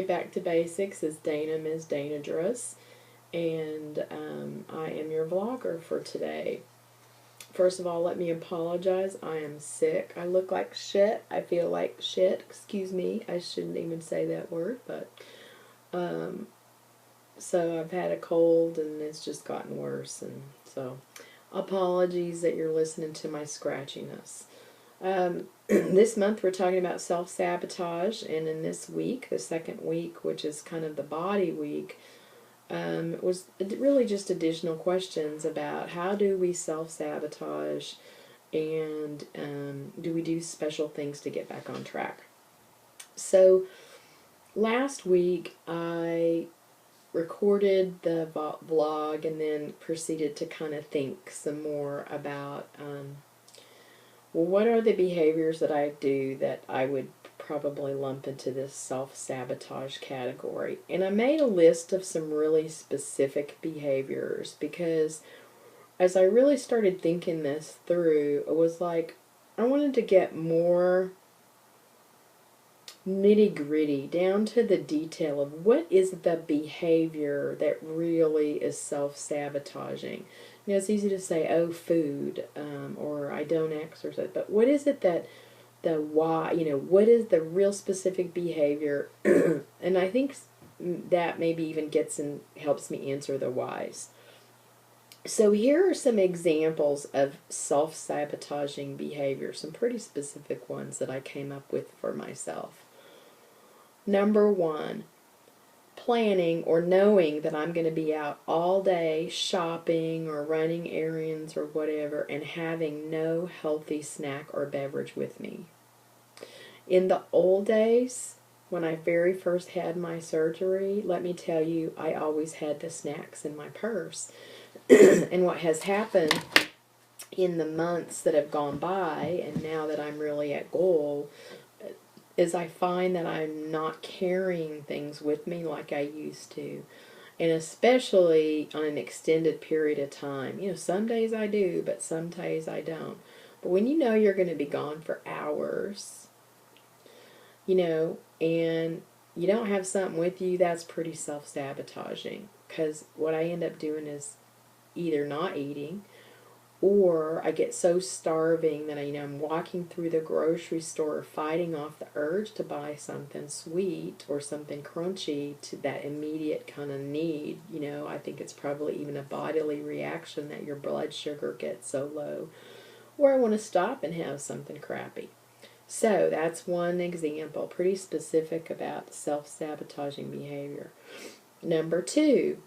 Back to Basics is Dana, Ms. Dana Druss, and I am your vlogger for today. First of all, let me apologize. I am sick. I look like shit. I feel like shit. Excuse me. I shouldn't even say that word, but so I've had a cold and it's just gotten worse, and so apologies that you're listening to my scratchiness. This month we're talking about self-sabotage, and in this week, the second week, which is kind of the body week, it was really just additional questions about how do we self-sabotage, and do we do special things to get back on track. So last week I recorded the vlog and then proceeded to kind of think some more about well, what are the behaviors that I do that I would probably lump into this self-sabotage category. And I made a list of some really specific behaviors because as I really started thinking this through, it was like I wanted to get more nitty-gritty, down to the detail of what is the behavior that really is self-sabotaging. You know, it's easy to say, oh, food, or I don't exercise, but what is it that the why, you know, what is the real specific behavior? And I think that maybe even gets and helps me answer the whys. So here are some examples of self-sabotaging behavior, some pretty specific ones that I came up with for myself. Number one, planning or knowing that I'm going to be out all day shopping or running errands or whatever and having no healthy snack or beverage with me. In the old days, when I very first had my surgery, let me tell you, I always had the snacks in my purse. And what has happened in the months that have gone by, and now that I'm really at goal, is I find that I'm not carrying things with me like I used to. And especially on an extended period of time. You know, some days I do, but some days I don't. But when you know you're going to be gone for hours, you know, and you don't have something with you, that's pretty self-sabotaging. Because what I end up doing is either not eating, or I get so starving that I'm walking through the grocery store fighting off the urge to buy something sweet or something crunchy to that immediate kind of need. You know, I think it's probably even a bodily reaction that your blood sugar gets so low. Or I want to stop and have something crappy. So that's one example, pretty specific about self-sabotaging behavior. Number two,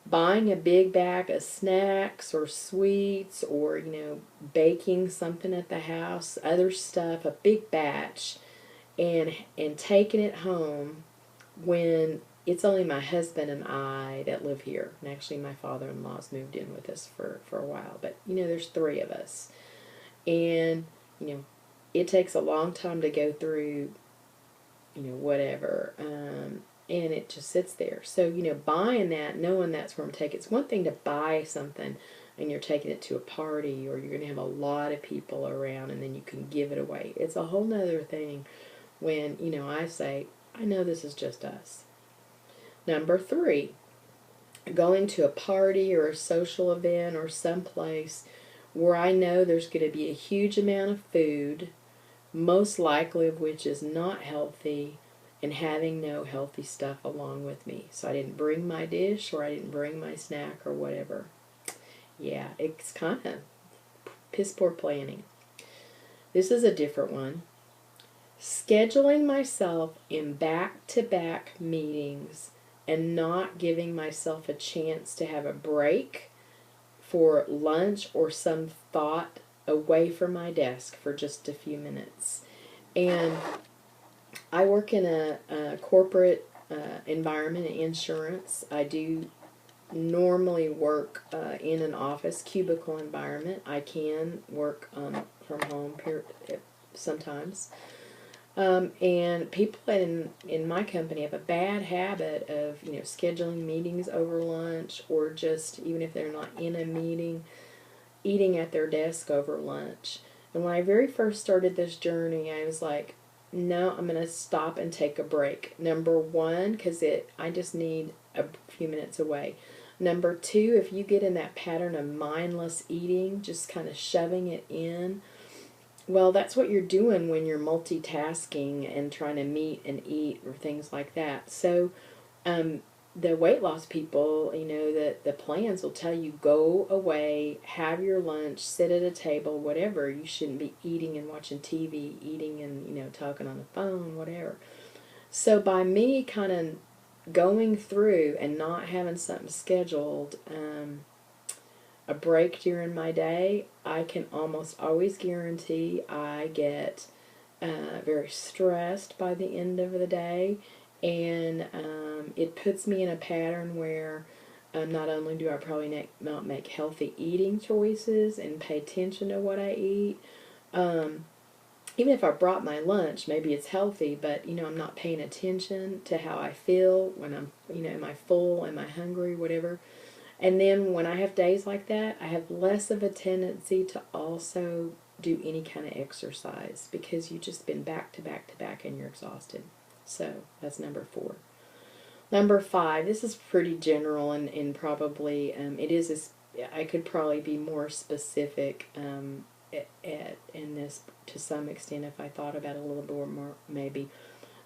buying a big bag of snacks or sweets, or, you know, baking something at the house, other stuff, a big batch, and taking it home when it's only my husband and I that live here. And actually my father-in-law's moved in with us for a while, but, you know, there's three of us. And, you know, it takes a long time to go through, you know, whatever, and it just sits there. So, you know, buying that, knowing that's where I'm taking it. It's one thing to buy something and you're taking it to a party, or you're going to have a lot of people around and then you can give it away. It's a whole nother thing when, you know, I say, I know this is just us. Number three, going to a party or a social event or someplace where I know there's going to be a huge amount of food, most likely of which is not healthy, and having no healthy stuff along with me. So I didn't bring my dish, or I didn't bring my snack, or whatever. Yeah, it's kind of piss poor planning. This is a different one. Scheduling myself in back-to-back meetings and not giving myself a chance to have a break for lunch or some thought away from my desk for just a few minutes. And I work in a corporate environment, in insurance. I do normally work in an office, cubicle environment. I can work from home sometimes. And people in my company have a bad habit of, you know, scheduling meetings over lunch, or just, even if they're not in a meeting, eating at their desk over lunch. And when I very first started this journey, I was like, no, I'm going to stop and take a break. Number one, because I just need a few minutes away. Number two, if you get in that pattern of mindless eating, just kind of shoving it in, well, that's what you're doing when you're multitasking and trying to meet and eat or things like that. So, the weight loss people, the plans will tell you go away, have your lunch, sit at a table, whatever. You shouldn't be eating and watching TV, eating and, talking on the phone, whatever. So by me kind of going through and not having something scheduled, a break during my day, I can almost always guarantee I get very stressed by the end of the day, and it puts me in a pattern where not only do I probably not make healthy eating choices and pay attention to what I eat, even if I brought my lunch, maybe it's healthy, but I'm not paying attention to how I feel when I'm, am I full, am I hungry, whatever. And then when I have days like that, I have less of a tendency to also do any kind of exercise because you've just been back to back to back and you're exhausted. So that's number 4. Number 5, this is pretty general and probably, I could probably be more specific in this to some extent if I thought about it a little bit more maybe.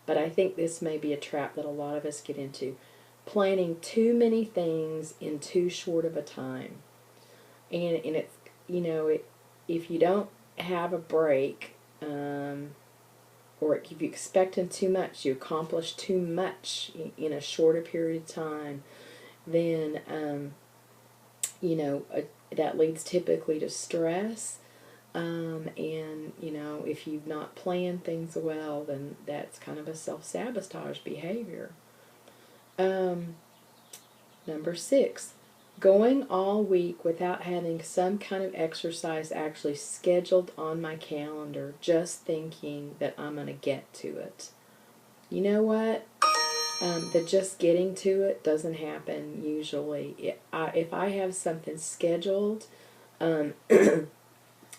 But I think this may be a trap that a lot of us get into. Planning too many things in too short of a time. And it's, if you don't have a break, or if you're expecting too much, you accomplish too much in a shorter period of time, then, that leads typically to stress. And, if you've not planned things well, then that's kind of a self-sabotage behavior. Number 6, going all week without having some kind of exercise actually scheduled on my calendar, just thinking that I'm going to get to it. You know what? The just getting to it doesn't happen usually. If I have something scheduled on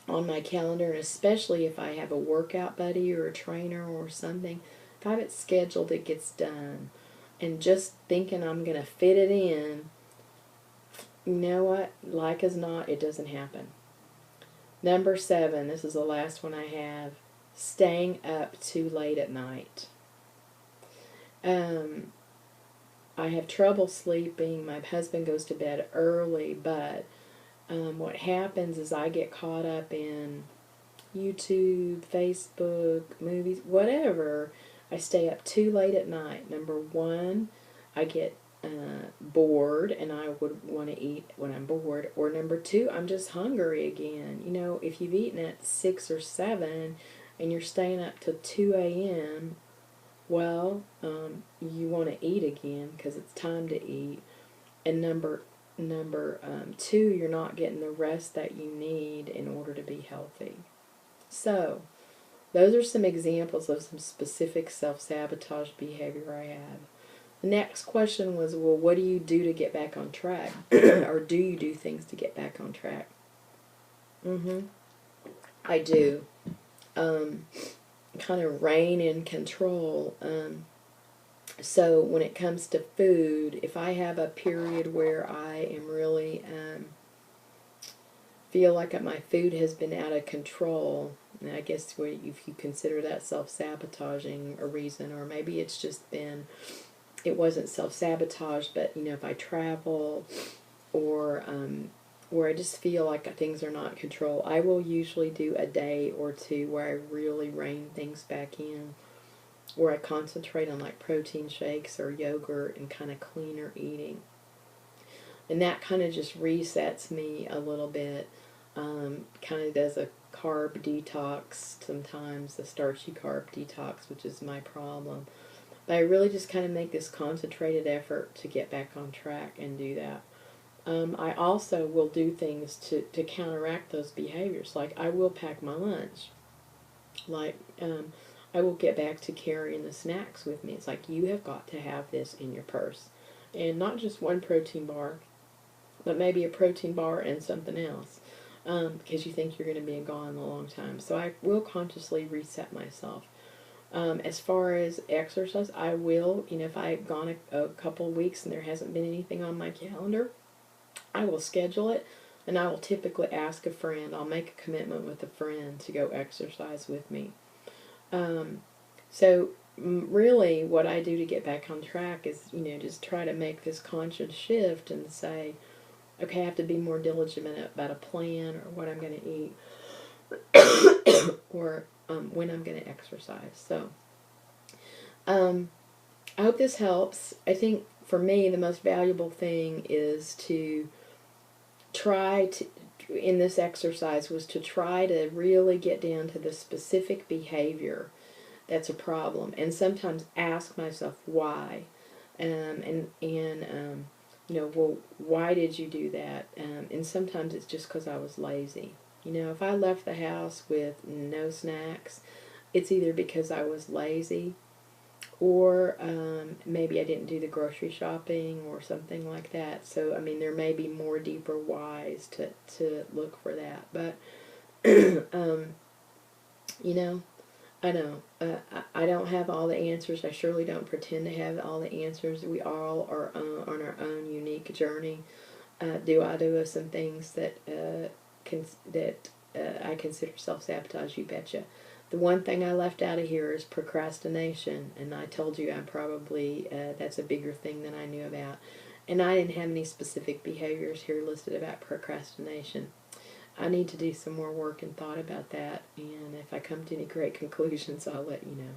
my calendar, and especially if I have a workout buddy or a trainer or something, if I have it scheduled, it gets done. And just thinking I'm going to fit it in, you know what? Like as not, it doesn't happen. Number 7, this is the last one I have, staying up too late at night. I have trouble sleeping. My husband goes to bed early, but what happens is I get caught up in YouTube, Facebook, movies, whatever. I stay up too late at night. Number 1, I get bored and I would want to eat when I'm bored. Or number 2, I'm just hungry again. If you've eaten at 6 or 7 and you're staying up till 2 a.m., well, you want to eat again because it's time to eat. And number 2, you're not getting the rest that you need in order to be healthy. So, those are some examples of some specific self-sabotage behavior I have. The next question was, well, what do you do to get back on track? Or do you do things to get back on track? I do. Kind of rein in control. So when it comes to food, if I have a period where I am really feel like my food has been out of control, and I guess if you consider that self-sabotaging a reason, or maybe it's just been, it wasn't self-sabotage, but if I travel or where I just feel like things are not in control, I will usually do a day or 2 where I really rein things back in, where I concentrate on like protein shakes or yogurt and kind of cleaner eating. And that kind of just resets me a little bit. Kind of does a carb detox sometimes, a starchy carb detox, which is my problem. But I really just kind of make this concentrated effort to get back on track and do that. I also will do things to counteract those behaviors. Like I will pack my lunch. Like I will get back to carrying the snacks with me. It's like, you have got to have this in your purse. And not just one protein bar, but maybe a protein bar and something else. Because you think you're going to be gone a long time. So I will consciously reset myself. As far as exercise, I will, if I've gone a couple of weeks and there hasn't been anything on my calendar, I will schedule it, and I will typically ask a friend. I'll make a commitment with a friend to go exercise with me. So really what I do to get back on track is, just try to make this conscious shift and say, okay, I have to be more diligent about a plan, or what I'm going to eat, or when I'm going to exercise. So I hope this helps. I think for me the most valuable thing is to try to, in this exercise, was to try to really get down to the specific behavior that's a problem, and sometimes ask myself why, well, why did you do that? And sometimes it's just because I was lazy. If I left the house with no snacks, it's either because I was lazy, or maybe I didn't do the grocery shopping or something like that. So, there may be more deeper whys to look for that. But, I know. I don't have all the answers. I surely don't pretend to have all the answers. We all are on our own unique journey. Do I do some things that I consider self-sabotage? You betcha. The one thing I left out of here is procrastination, and I told you that's a bigger thing than I knew about. And I didn't have any specific behaviors here listed about procrastination. I need to do some more work and thought about that, and if I come to any great conclusions, I'll let you know.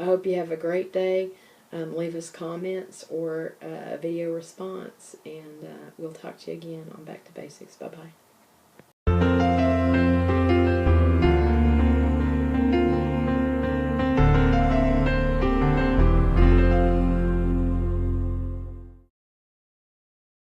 I hope you have a great day. Leave us comments or a video response, and we'll talk to you again on Back to Basics. Bye-bye.